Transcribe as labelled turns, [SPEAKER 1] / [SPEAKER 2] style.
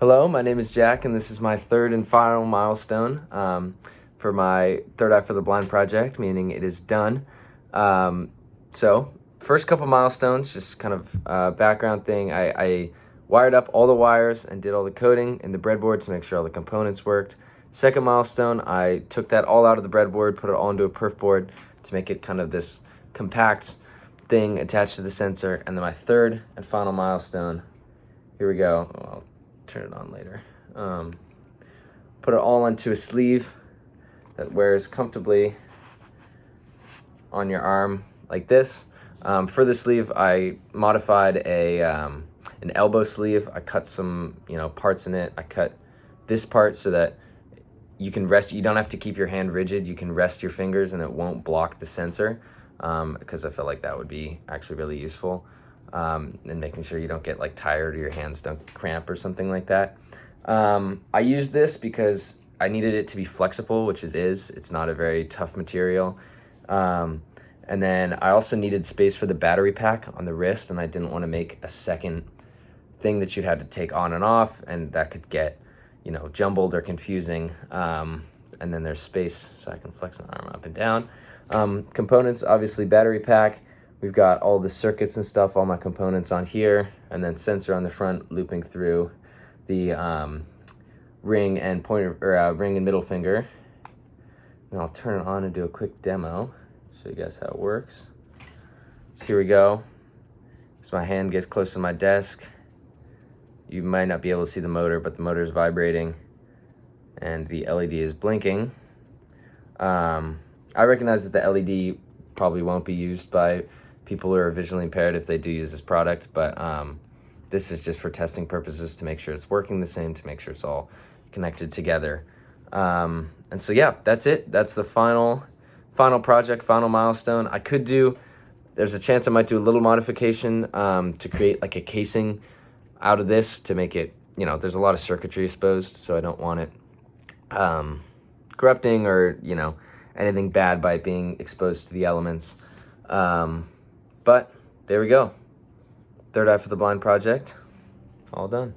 [SPEAKER 1] Hello, my name is Jack, and this is my third and final milestone for my Third Eye for the Blind project, meaning it is done. So, first couple milestones, just kind of background thing. I wired up all the wires and did all the coding in the breadboard to make sure all the components worked. Second milestone, I took that all out of the breadboard, put it all into a perf board to make it kind of this compact thing attached to the sensor. And then my third and final milestone, here we go. I'll turn it on later. Put it all onto a sleeve that wears comfortably on your arm like this. For the sleeve, I modified an elbow sleeve. I cut some parts in it. I cut this part so that you can rest. You don't have to keep your hand rigid. You can rest your fingers and it won't block the sensor, because I feel like that would be actually really useful. And making sure you don't get like tired or your hands don't cramp or something like that. I used this because I needed it to be flexible, which it is. It's not a very tough material. And then I also needed space for the battery pack on the wrist, and I didn't want to make a second thing that you'd had to take on and off, and that could get, jumbled or confusing. And then there's space so I can flex my arm up and down. Components, obviously battery pack. We've got all the circuits and stuff, all my components on here, and then sensor on the front looping through the ring and ring and middle finger. And I'll turn it on and do a quick demo, show you guys how it works. So here we go. As my hand gets close to my desk, you might not be able to see the motor, but the motor is vibrating and the LED is blinking. I recognize that the LED probably won't be used by people who are visually impaired if they do use this product, but this is just for testing purposes to make sure it's working the same, to make sure it's all connected together. And so yeah, that's it. That's the final project, final milestone. There's a chance I might do a little modification to create like a casing out of this to make it, there's a lot of circuitry exposed, so I don't want it corrupting or, anything bad by it being exposed to the elements. But there we go. Third Eye for the Blind project, all done.